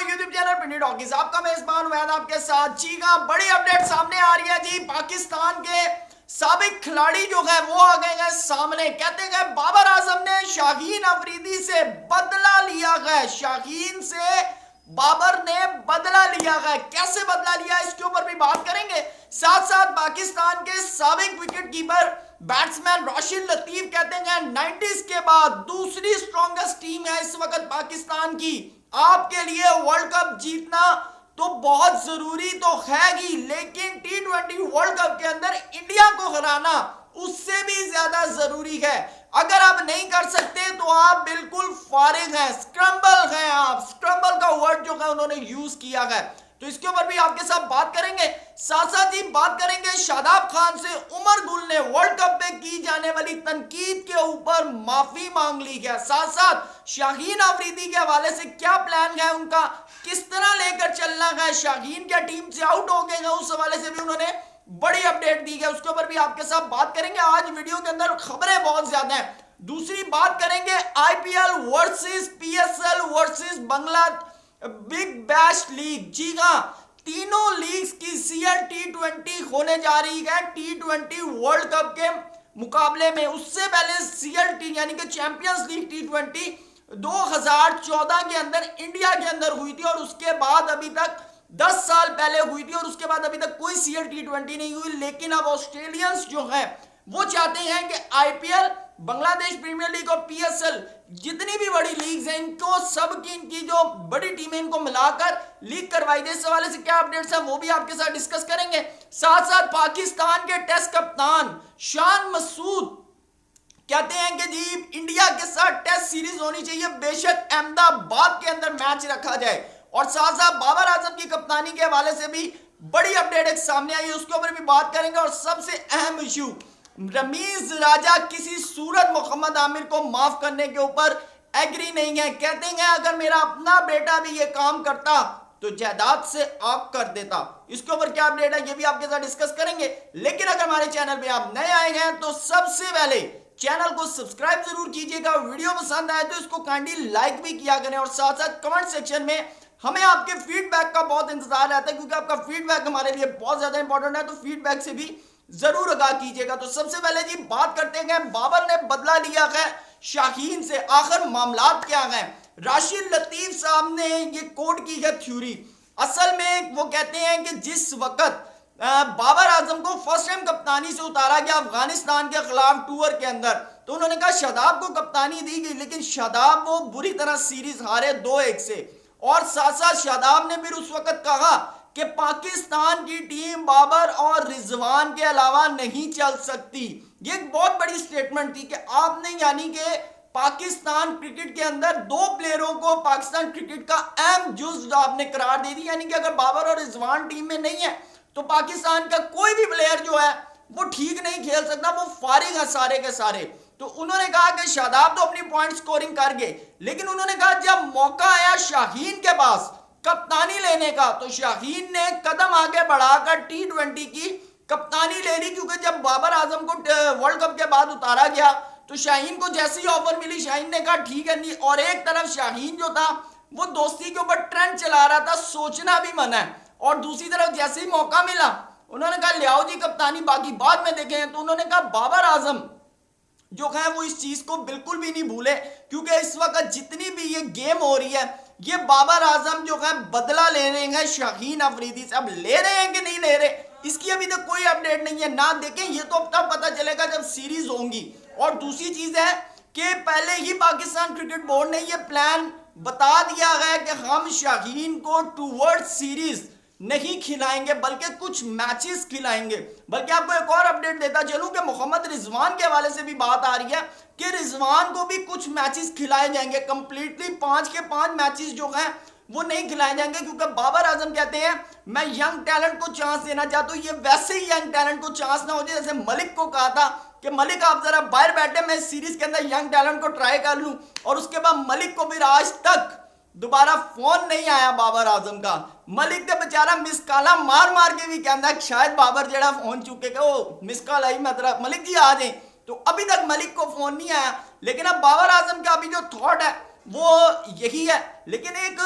YouTube channel पिंडी talkies, आपका मेजबान वैद आपके साथ। जी हाँ, बड़ी अपडेट सामने आ रही है जी। पाकिस्तान के साबिक खिलाड़ी जो है वो आ गए हैं सामने। कहते हैं बाबर आजम ने शाहीन अफरीदी से बदला लिया है। शाहीन से बाबर ने बदला लिया है। कैसे बदला लिया, इसके ऊपर भी बात करेंगे। साथ साथ पाकिस्तान के साबिक wicket keeper batsman Rashid Latif कहते हैं 90s के बाद दूसरी स्ट्रॉन्गेस्ट टीम है इस वक्त पाकिस्तान की। आपके लिए वर्ल्ड कप जीतना तो बहुत जरूरी तो है ही, लेकिन T20 वर्ल्ड कप के अंदर इंडिया को हराना उससे भी ज्यादा जरूरी है। अगर आप नहीं कर सकते तो आप बिल्कुल फारिग हैं, स्क्रम्बल हैं आप। स्क्रम्बल का वर्ड जो है उन्होंने यूज किया है, तो इसके ऊपर भी आपके साथ बात करेंगे। साथ साथ ही बात करेंगे शादाब खान से। उमर गुल ने वर्ल्ड कप में की जाने वाली तनकीद के ऊपर माफी मांग ली है। साथ साथ शाहीन अफरीदी के हवाले से क्या प्लान है उनका, किस तरह लेकर चलना है। शाहीन क्या टीम से आउट हो गए हैं, उस हवाले से भी उन्होंने बड़ी अपडेट दी है, उसके ऊपर भी आपके साथ बात करेंगे। आज वीडियो के अंदर खबरें बहुत ज्यादा हैं। दूसरी बात करेंगे IPL versus PSL versus Bangla big bash league. जी हाँ, तीनों लीग्स की CL T20 होने जा रही है T20 वर्ल्ड कप के मुकाबले में। उससे पहले CLT यानी कि चैंपियंस लीग T20 2014 के अंदर इंडिया के अंदर हुई थी, और उसके बाद अभी तक 10 साल पहले हुई थी, और उसके बाद अभी तक कोई CL T20 नहीं हुई। लेकिन अब ऑस्ट्रेलियंस जो है वो चाहते हैं कि IPL, बांग्लादेश प्रीमियर लीग और PSL जितनी भी बड़ी लीग्स हैं इनको सबकी, इनकी जो बड़ी टीमें इनको मिलाकर लीग करवाई दे। इस हवाले से क्या अपडेट्स हैं वो भी आपके साथ डिस्कस करेंगे। साथ साथ पाकिस्तान के टेस्ट कप्तान शान मसूद कहते हैं कि जी इंडिया के साथ टेस्ट सीरीज होनी चाहिए, बेशक अहमदाबाद के अंदर मैच रखा जाए। और साथ साथ बाबर आजम की कप्तानी के हवाले से भी बड़ी अपडेट एक सामने आई है, उसके ऊपर भी बात करेंगे। और सबसे अहम इश्यू, रमीज राजा किसी सूरत मोहम्मद आमिर को माफ करने के ऊपर एग्री नहीं है। कहते हैं अगर मेरा अपना बेटा भी ये काम करता तो जायदाद से आप कर देता। इसके ऊपर क्या अपडेट है ये भी आपके साथ डिस्कस करेंगे। लेकिन अगर हमारे चैनल पे आप नए आए हैं तो सबसे पहले चैनल को सब्सक्राइब जरूर कीजिएगा। वीडियो पसंद आए तो इसको काइंडली लाइक भी किया करें, और साथ साथ कमेंट सेक्शन में हमें आपके फीडबैक का बहुत इंतजार रहता है, क्योंकि आपका फीडबैक हमारे लिए बहुत ज्यादा इंपॉर्टेंट है। तो फीडबैक से भी जरूर आगाह कीजिएगा। तो सबसे पहले जी बात करते हैं, बाबर ने बदला लिया है शाहीन से। आखिर मामला क्या है। राशिद लतीफ साहब ने ये कोट की है थ्योरी। असल में वो कहते हैं कि जिस वक्त बाबर आजम को फर्स्ट टाइम कप्तानी से उतारा गया अफगानिस्तान के खिलाफ टूर के अंदर, तो उन्होंने कहा शादाब को कप्तानी दी गई, लेकिन शादाब वो बुरी तरह सीरीज हारे 2-1 से। और साथ साथ शादाब ने फिर उस वक्त कहा कि पाकिस्तान की टीम बाबर और रिजवान के अलावा नहीं चल सकती। ये एक बहुत बड़ी स्टेटमेंट थी कि आपने, यानी कि पाकिस्तान क्रिकेट के अंदर दो प्लेयरों को पाकिस्तान क्रिकेट का अहम जुज़ आपने करार दे दी। यानी कि अगर बाबर और रिजवान टीम में नहीं है तो पाकिस्तान का कोई भी प्लेयर जो है वो ठीक नहीं खेल सकता, वो फारिग है सारे के सारे। तो उन्होंने कहा कि शादाब तो अपनी पॉइंट स्कोरिंग कर गए, लेकिन उन्होंने कहा जब मौका आया शाहीन के पास कप्तानी लेने का तो शाहीन ने कदम आगे बढ़ाकर T20 की कप्तानी ले ली। क्योंकि जब बाबर आजम को वर्ल्ड कप के बाद उतारा गया तो शाहीन को जैसी ऑफर मिली, शाहीन ने कहा ठीक है नहीं। और एक तरफ शाहीन जो था वो दोस्ती के ऊपर ट्रेंड चला रहा था, सोचना भी मना है। और दूसरी तरफ जैसे ही मौका मिला उन्होंने कहा ले आओ जी कप्तानी, बाकी बाद में देखें। तो उन्होंने कहा बाबर आजम जो है वो इस चीज को बिल्कुल भी नहीं भूले, क्योंकि इस वक्त जितनी भी ये गेम हो रही है ये बाबर आजम जो है बदला ले रहे हैं शाहीन अफरीदी से। अब ले रहे हैं कि नहीं ले रहे इसकी अभी तक कोई अपडेट नहीं है ना, देखें ये तो अब तब पता चलेगा जब सीरीज होंगी। और दूसरी चीज है कि पहले ही पाकिस्तान क्रिकेट बोर्ड ने ये प्लान बता दिया है कि हम शाहीन को टूवर्ड सीरीज नहीं खिलाएंगे बल्कि कुछ मैचेस खिलाएंगे। बल्कि आपको एक और अपडेट देता चलूं कि मोहम्मद रिजवान के हवाले से भी बात आ रही है कि रिजवान को भी कुछ मैचेस खिलाए जाएंगे। कंप्लीटली 5 के 5 मैचेस जो हैं वो नहीं खिलाए जाएंगे, क्योंकि बाबर आजम कहते हैं मैं यंग टैलेंट को चांस देना चाहता हूं। ये वैसे ही यंग टैलेंट को चांस ना हो जाए जैसे मलिक को कहा था कि मलिक आप जरा बाहर बैठे, मैं सीरीज के अंदर यंग टैलेंट को ट्राई कर लूं। और उसके बाद मलिक को फिर आज तक दोबारा फोन नहीं आया बाबर आजम का। मलिक के बेचारा मिस कॉल मार मार के भी कहता है शायद बाबर जरा फोन चुके के वो मिस कॉल आई मतलब मलिक जी आ जाए, तो अभी तक मलिक को फोन नहीं आया। लेकिन अब बाबर आजम का अभी जो थॉट है वो यही है। लेकिन एक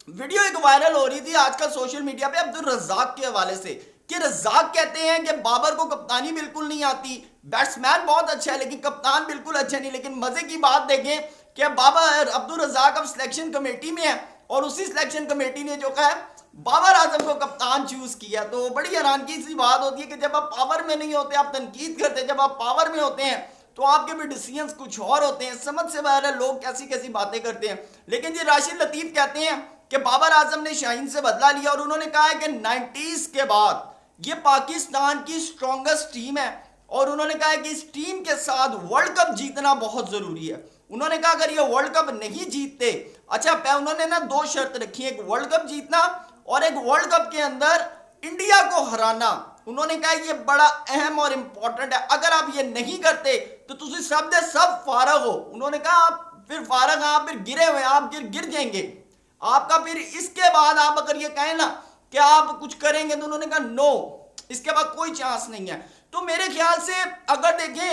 वीडियो एक वायरल हो रही थी आजकल सोशल मीडिया पे अब्दुल रज्जाक के हवाले से कि रज्जाक कहते हैं कि बाबर को कप्तानी बिल्कुल नहीं आती, बैट्समैन बहुत अच्छा है लेकिन कप्तान बिल्कुल अच्छा नहीं। लेकिन मजे की बात देखें कि बाबर अब्दुल रज्जाक अब सिलेक्शन कमेटी में है और उसी सिलेक्शन कमेटी ने जो है बाबर आजम को कप्तान चूज किया। तो बड़ी हैरानगी सी बात होती है कि जब आप पावर में नहीं होते आप तनकीद करते, जब आप पावर में होते हैं तो आपके भी डिसीजंस कुछ और होते हैं। समझ से बाहर है लोग कैसी कैसी बातें करते हैं। लेकिन जी राशिद लतीफ कहते हैं कि बाबर आजम ने शाहीन से बदला लिया और उन्होंने कहा है कि 90s के बाद ये पाकिस्तान की स्ट्रॉन्गेस्ट टीम है और उन्होंने कहा है कि इस टीम के साथ वर्ल्ड कप जीतना बहुत जरूरी है। उन्होंने कहा अगर ये वर्ल्ड कप नहीं जीतते, अच्छा उन्होंने ना दो शर्त रखी है, एक वर्ल्ड कप जीतना और एक वर्ल्ड कप के अंदर इंडिया को हराना। उन्होंने कहा ये बड़ा अहम और इंपॉर्टेंट है, अगर आप ये नहीं करते तो तुम सब फारग हो। उन्होंने कहा आप फिर फारग, आप फिर गिरे हुए, आप गिर जाएंगे आपका, फिर इसके बाद आप अगर ये कहें ना कि आप कुछ करेंगे, तो उन्होंने कहा नो, इसके बाद कोई चांस नहीं है। तो मेरे ख्याल से अगर देखें,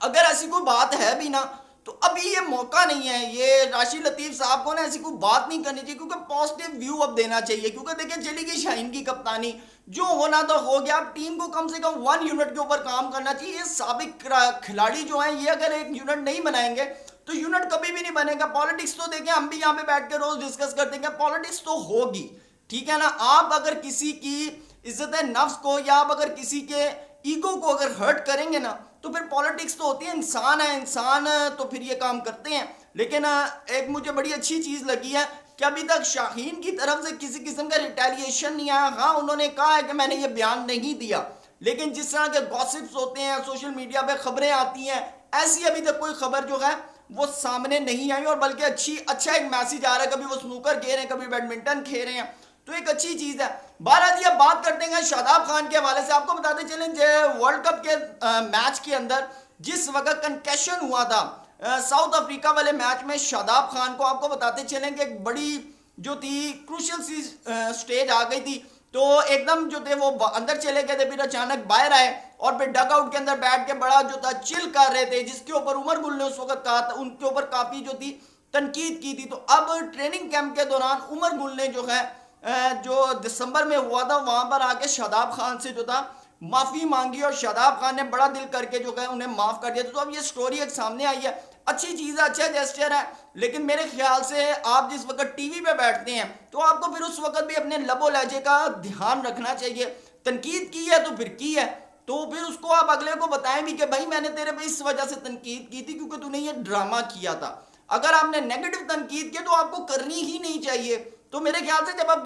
अगर ऐसी कोई बात है भी ना तो अभी ये मौका नहीं है, ये राशिद लतीफ साहब को ना ऐसी कोई बात नहीं करनी चाहिए, क्योंकि पॉजिटिव व्यू अब देना चाहिए। क्योंकि देखिए चली गई शाहीन की कप्तानी, जो होना तो हो गया। अब टीम को कम से कम 1 यूनिट के ऊपर काम करना चाहिए। ये साबिक खिलाड़ी जो हैं, ये अगर एक यूनिट नहीं बनाएंगे तो यूनिट कभी भी नहीं बनेगा। पॉलिटिक्स तो देखें, हम भी यहाँ पे बैठ के रोज डिस्कस करते हैं, पॉलिटिक्स तो होगी, ठीक है ना। आप अगर किसी की इज्जत नफ्स को या आप अगर किसी के ईगो को अगर हर्ट करेंगे ना तो फिर पॉलिटिक्स तो होती है। इंसान है, इंसान तो फिर ये काम करते हैं। लेकिन एक मुझे बड़ी अच्छी चीज़ लगी है कि अभी तक शाहीन की तरफ से किसी किस्म का रिटेलिएशन नहीं आया। हाँ, उन्होंने कहा है कि मैंने ये बयान नहीं दिया, लेकिन जिस तरह के गॉसिप्स होते हैं, सोशल मीडिया पे खबरें आती हैं, ऐसी अभी तक कोई खबर जो है वो सामने नहीं आई। और बल्कि अच्छा एक मैसेज आ रहा है, कभी वो स्नूकर खेल रहे हैं, कभी बैडमिंटन खेल रहे हैं, तो एक अच्छी चीज है। बारह जी अब बात करते हैं शादाब खान के हवाले से। आपको बताते चलें वर्ल्ड कप के मैच के अंदर जिस वक्त कंकशन हुआ था साउथ अफ्रीका वाले मैच में, शादाब खान को आपको बताते चलें कि एक बड़ी जो थी क्रूशियल सी स्टेज आ गई थी। तो एकदम जो थे वो अंदर चले गए थे, फिर अचानक बाहर आए और फिर डग आउट के अंदर बैठ के बड़ा जो था चिल कर रहे थे, जिसके ऊपर उमर गुल ने उस वक्त कहा था, उनके ऊपर काफी जो थी तनकीद की थी। तो अब ट्रेनिंग कैंप के दौरान उमर गुल ने जो है जो दिसंबर में हुआ था वहां पर आके शादाब खान से जो था माफी मांगी और शादाब खान ने बड़ा दिल करके जो है उन्हें माफ कर दिया। तो अब ये स्टोरी एक सामने आई है, अच्छी चीज है, अच्छा जेस्चर है। लेकिन मेरे ख्याल से आप जिस वक्त टीवी पे बैठते हैं तो आपको फिर उस वक्त भी अपने लबो लहजे का ध्यान रखना चाहिए। तनकीद की है तो फिर की है, तो फिर उसको आप अगले को बताएं भी कि भाई मैंने तेरे पे इस वजह से तनकीद की थी क्योंकि तूने ये ड्रामा किया था। अगर आपने नेगेटिव तनकीद की तो आपको करनी ही नहीं चाहिए। तो मेरे ख्याल से जब आप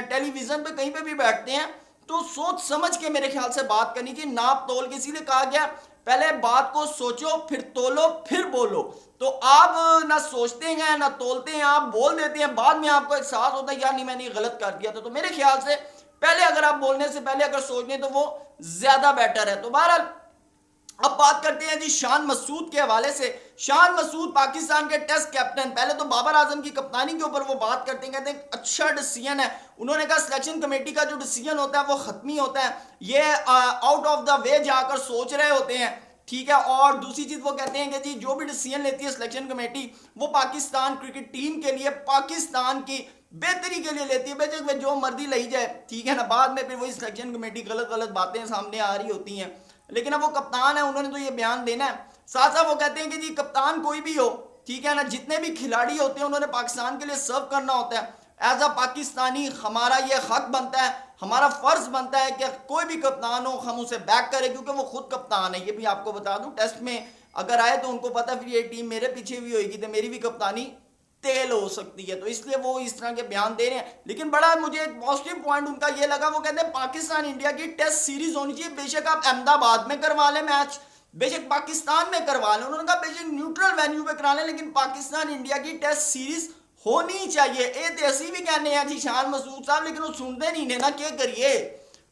टेलीविजन पे कहीं पे भी बैठते हैं तो सोच समझ के मेरे ख्याल से बात करनी चाहिए, नाप तोल के। इसीलिए कहा गया पहले बात को सोचो, फिर तोलो, फिर बोलो। तो आप ना सोचते हैं ना तोलते हैं, आप बोल देते हैं, बाद में आपको एहसास होता है यार नहीं मैंने गलत कर दिया था। तो मेरे ख्याल से पहले अगर आप बोलने से पहले अगर सोचने तो वो ज्यादा बेटर है। तो बहरहाल अब बात करते हैं जी शान मसूद के हवाले से। शान मसूद पाकिस्तान के टेस्ट कैप्टन, पहले तो बाबर आजम की कप्तानी के ऊपर वो बात करते हैं, कहते हैं अच्छा डिसीजन है। उन्होंने कहा सिलेक्शन कमेटी का जो डिसीजन होता है वो खत्मी होता है, ये आउट ऑफ द वे जाकर सोच रहे होते हैं, ठीक है। और दूसरी चीज वो कहते हैं कि जी जो भी डिसीजन लेती है सिलेक्शन कमेटी वो पाकिस्तान क्रिकेट टीम के लिए, पाकिस्तान की बेहतरी के लिए लेती है, बेशक वे जो मर्जी ली जाए, ठीक है ना। बाद में फिर वही सिलेक्शन कमेटी गलत गलत बातें सामने आ रही होती हैं, लेकिन अब वो कप्तान है, उन्होंने तो ये बयान देना है। साथ साथ वो कहते हैं कि जी कप्तान कोई भी हो, ठीक है ना, जितने भी खिलाड़ी होते हैं उन्होंने पाकिस्तान के लिए सर्व करना होता है। एज अ पाकिस्तानी हमारा ये हक बनता है, हमारा फर्ज बनता है कि कोई भी कप्तान हो हम उसे बैक करें, क्योंकि वो खुद कप्तान है। ये भी आपको बता दूं, टेस्ट में अगर आए तो उनको पता फिर ये टीम मेरे पीछे भी होगी तो मेरी भी कप्तानी तेल हो सकती है, तो इसलिए वो इस तरह के बयान दे रहे हैं। लेकिन बड़ा मुझे एक पॉजिटिव पॉइंट उनका ये लगा, वो कहते हैं पाकिस्तान इंडिया की टेस्ट सीरीज होनी चाहिए, बेशक आप अहमदाबाद में करवा लें मैच, बेशक पाकिस्तान में करवा लें, उन्होंने कहा बेशक न्यूट्रल वेन्यू पे करा लें, लेकिन पाकिस्तान इंडिया की टेस्ट सीरीज होनी चाहिए। ये तो ऐसी भी कहने हैं जी शान मसूद साहब, लेकिन वो सुनते नहीं ने ना, क्या करिए,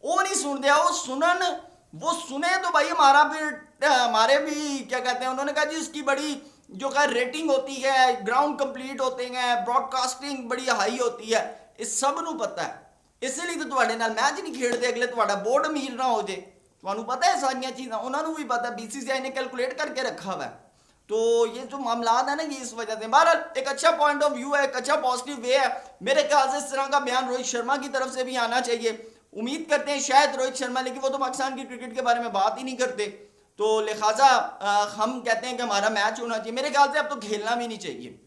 वो नहीं सुनते, वो सुनन, वो सुने तो भाई हमारा फिर हमारे भी क्या कहते हैं, उन्होंने कहा जी उसकी बड़ी जो का रेटिंग होती है, ग्राउंड कंप्लीट होते हैं, ब्रॉडकास्टिंग बड़ी हाई होती है, इस सब नू पता है। इसलिए तो ਤੁਹਾਡੇ ਨਾਲ मैच नहीं खेड़ते अगले, ਤੁਹਾਡਾ बोर्ड अमीर ना हो जाए, ਤੁਹਾਨੂੰ पता है सारिया चीज़ा, उन्होंने भी पता, BCCI ने कैलकुलेट करके रखा हुआ है। तो ये जो मामला है ना, ये इस वजह से बहरहाल एक अच्छा पॉइंट ऑफ व्यू है, एक अच्छा पॉजिटिव वे है। मेरे ख्याल से इस तरह का बयान रोहित शर्मा की तरफ से भी आना चाहिए। उम्मीद करते हैं शायद रोहित शर्मा, लेकिन वो तो पाकिस्तान की क्रिकेट के बारे में बात ही नहीं करते, तो लिहाजा हम कहते हैं कि हमारा मैच होना चाहिए। मेरे ख्याल से अब तो खेलना भी नहीं चाहिए।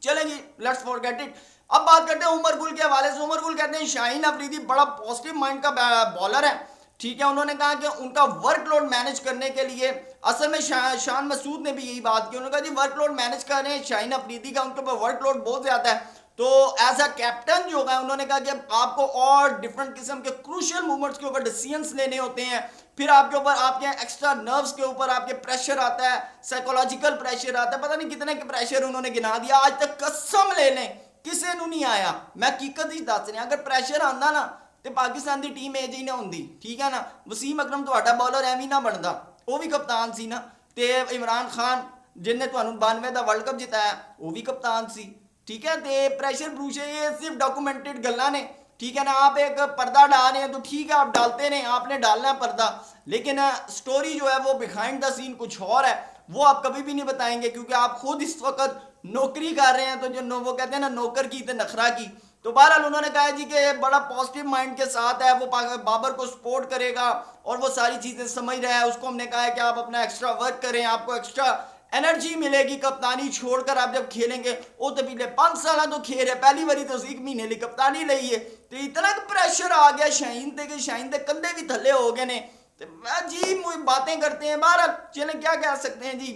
चलेंगे, लेट्स फॉरगेट इट। अब बात करते हैं उमर गुल के हवाले से। उमर गुल कहते हैं शाहीन अफरीदी बड़ा पॉजिटिव माइंड का बॉलर है, ठीक है। उन्होंने कहा कि उनका वर्कलोड मैनेज करने के लिए, असल में शान मसूद ने भी यही बात की। उन्होंने कहा जी वर्कलोड मैनेज कर रहे हैं शाहीन अफरीदी का, उनके ऊपर वर्कलोड बहुत ज्यादा है, तो एज अ कैप्टन जो है उन्होंने कहा कि आपको और डिफरेंट किस्म के क्रूशियल मूवमेंट्स के ऊपर डिसीजंस लेने होते हैं। फिर आपके ऊपर, आपके एक्स्ट्रा नर्व्स के ऊपर आपके प्रेशर आता है, साइकोलॉजिकल प्रेशर आता है, पता नहीं कितने के प्रेशर उन्होंने गिना दिया। आज तक कसम ले लें किसी ਨੂੰ नहीं आया, मैं हकीकत ही दस रहा। अगर प्रेशर आंदा ना तो पाकिस्तान की टीम ਇਹ ਜਿਹੀ ना होंगी, ठीक है ना। वसीम अकरम ਤੁਹਾਡਾ बॉलर ਐਵੇਂ ना बनता, वो भी कप्तान सी ना। ਤੇ इमरान खान जिन्हें ਤੁਹਾਨੂੰ 92 ਦਾ वर्ल्ड कप जिताया वो भी कप्तान सी, ठीक है। तो प्रेशर प्रूशर ये सिर्फ डॉक्यूमेंटेड गल्ला ने, ठीक है ना। आप एक पर्दा डाल रहे हैं तो ठीक है, आप डालते नहीं, आपने डालना है पर्दा, लेकिन स्टोरी जो है वो बिहाइंड द सीन कुछ और है, वो आप कभी भी नहीं बताएंगे, क्योंकि आप खुद इस वक्त नौकरी कर रहे हैं। तो जो वो कहते हैं ना नौकर की तो नखरा की। तो बहरहाल उन्होंने कहा जी कि बड़ा पॉजिटिव माइंड के साथ है, वो बाबर को सपोर्ट करेगा और वो सारी चीज़ें समझ रहा है। उसको हमने कहा है कि आप अपना एक्स्ट्रा वर्क करें, आपको एक्स्ट्रा एनर्जी मिलेगी कप्तानी छोड़कर आप जब खेलेंगे। वो तो पिछले 5 साल तो खेल है, पहली बारी तो 1 महीने ली कप्तानी ली है, तो इतना प्रेशर आ गया शाहीन ते कि शाहीन ते कंधे भी थले हो गए ने। तो जी बातें करते हैं, बहरहाल चलें क्या कह सकते हैं जी।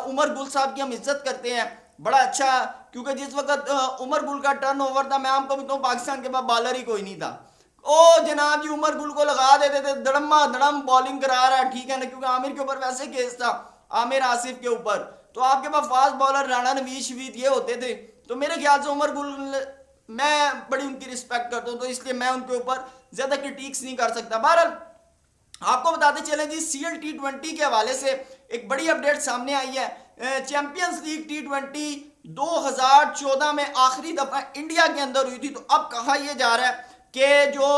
उमर गुल साहब की हम इज्जत करते हैं, बड़ा अच्छा, क्योंकि जिस वक्त उमर गुल का टर्न ओवर था, मैं आपको भी कहूँ पाकिस्तान के पास बॉलर ही कोई नहीं था। ओ जनाब जी उमर गुल को लगा देते थे, धड़म्मा धड़म बॉलिंग करा रहा है, ठीक है ना, क्योंकि आमिर के ऊपर वैसे केस था, आमिर आसिफ के ऊपर। तो आपके पास फास्ट बॉलर राणा नवीद शवीद ये होते थे। तो मेरे ख्याल से उमर गुल, मैं बड़ी उनकी रिस्पेक्ट करता हूँ, तो इसलिए मैं उनके ऊपर ज्यादा क्रिटिक्स नहीं कर सकता। बहरहाल आपको बताते चले जी, CL T20 के हवाले से एक बड़ी अपडेट सामने आई है। चैंपियंस लीग T20 2014 में आखिरी दफा इंडिया के अंदर हुई थी। तो अब कहा यह जा रहा है कि जो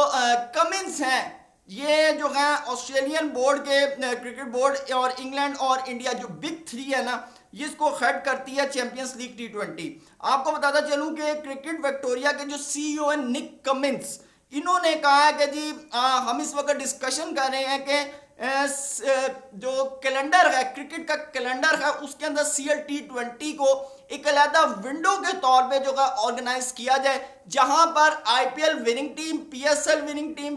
कमिंस हैं, ये जो है ऑस्ट्रेलियन बोर्ड के क्रिकेट बोर्ड और इंग्लैंड और इंडिया जो बिग 3 है ना, ये इसको हेड करती है चैंपियंस लीग T20। आपको बताता चलूं कि क्रिकेट विक्टोरिया के जो CEO है निक कमिंस, इन्होंने कहा है कि जी हम इस वक्त डिस्कशन कर रहे हैं कि जो कैलेंडर है, क्रिकेट का कैलेंडर है, उसके अंदर CL T20 को एक अलग विंडो के तौर पे जो है ऑर्गेनाइज किया जाए, जहां पर IPL winning team, PSL winning team,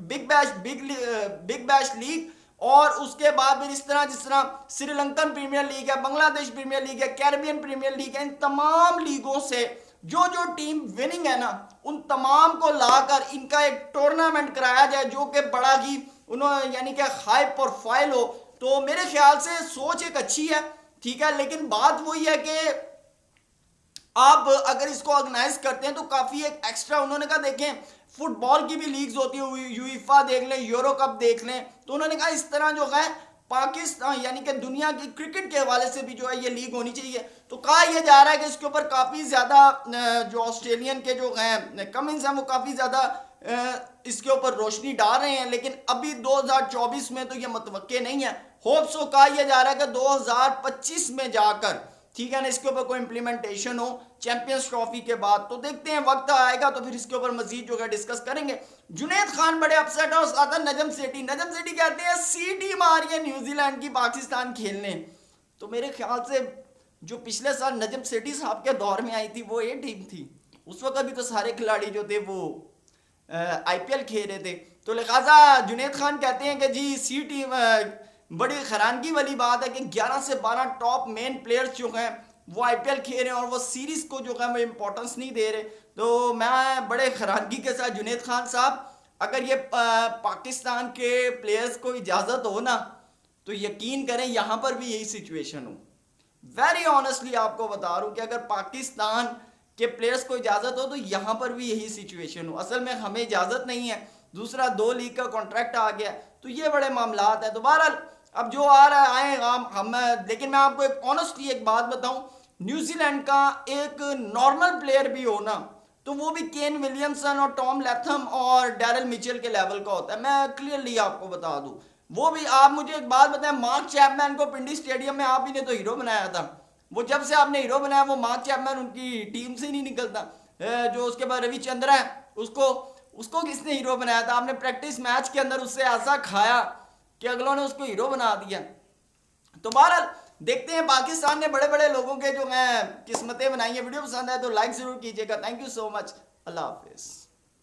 big bash league और उसके बाद फिर इस तरह जिस तरह श्रीलंकन प्रीमियर लीग है, बांग्लादेश प्रीमियर लीग है, कैरेबियन प्रीमियर लीग है, इन तमाम लीगों से जो टीम विनिंग है ना, उन तमाम को लाकर इनका एक टूर्नामेंट कराया जाए जो कि बड़ा ही उन्होंने यानी कि हाई प्रोफाइल हो। तो मेरे ख्याल से सोच एक अच्छी है, ठीक है, लेकिन बात वही है कि आप अगर इसको ऑर्गेनाइज करते हैं तो काफी एक एक्स्ट्रा, उन्होंने कहा देखें फुटबॉल की भी लीग्स होती है, यूईफा देख लें, यूरो कप देख लें, तो उन्होंने कहा इस तरह जो है पाकिस्तान यानी कि दुनिया की क्रिकेट के हवाले से भी जो है ये लीग होनी चाहिए। तो कहा यह जा रहा है कि इसके ऊपर काफ़ी ज़्यादा जो ऑस्ट्रेलियन के जो हैं कमिंस हैं वो काफ़ी ज़्यादा इसके ऊपर रोशनी डाल रहे हैं, लेकिन अभी 2024 में तो ये मुतवक्के नहीं है। होप सो कहा यह जा रहा है कि 2025 में जाकर, ठीक है ना, इसके ऊपर कोई इंप्लीमेंटेशन हो चैंपियंस ट्रॉफी के बाद। तो देखते हैं, वक्त आएगा तो फिर इसके ऊपर मजीद जो है डिस्कस करेंगे। जुनैद खान बड़े अपसेट और साथ नजम सेठी कहते हैं सी टीम आ रही है न्यूजीलैंड की पाकिस्तान खेलने। तो मेरे ख्याल से जो पिछले साल नजम सेठी साहब के दौर में आई थी वो ये टीम थी, उस वक्त भी तो सारे खिलाड़ी जो थे वो IPL खेल रहे थे। तो लिहाजा जुनैद खान कहते हैं कि जी सी टीम, बड़ी हैरानगी वाली बात है कि 11 से 12 टॉप मेन प्लेयर्स जो हैं वो IPL खेल रहे हैं और वो सीरीज को जो है वो इम्पोर्टेंस नहीं दे रहे। तो मैं बड़े हैरानगी के साथ, जुनैद खान साहब अगर ये पाकिस्तान के प्लेयर्स को इजाज़त हो ना, तो यकीन करें यहाँ पर भी यही सिचुएशन हो। वेरी ऑनेस्टली आपको बता रहा हूँ कि अगर पाकिस्तान के प्लेयर्स को इजाज़त हो तो यहाँ पर भी यही सिचुएशन हो। असल में हमें इजाज़त नहीं है, दूसरा 2 लीग का कॉन्ट्रैक्ट आ गया, तो ये बड़े मामलात हैं। तो बहरहाल अब जो आ रहा है आए हम लेकिन मैं आपको एक ऑनेस्टली एक बात बताऊं, न्यूजीलैंड का एक नॉर्मल प्लेयर भी हो ना, तो वो भी केन विलियमसन और टॉम लैथम और डैरल मिचेल के लेवल का होता है। मैं क्लियरली आपको बता दूं, वो भी आप मुझे एक बात बताएं, मार्क चैपमैन को पिंडी स्टेडियम में आप ही ने तो हीरो बनाया था। वो जब से आपने हीरो बनाया वो मार्क चैपमैन उनकी टीम से ही नहीं निकलता। जो उसके बाद रविचंद्र है उसको उसको किसने हीरो बनाया था? आपने प्रैक्टिस मैच के अंदर उससे ऐसा खाया कि अगलों ने उसको हीरो बना दिया। तो बहरहाल देखते हैं, पाकिस्तान ने बड़े बड़े लोगों के जो है किस्मतें बनाई है। वीडियो पसंद है तो लाइक जरूर कीजिएगा। Thank you so much. Allah Hafiz.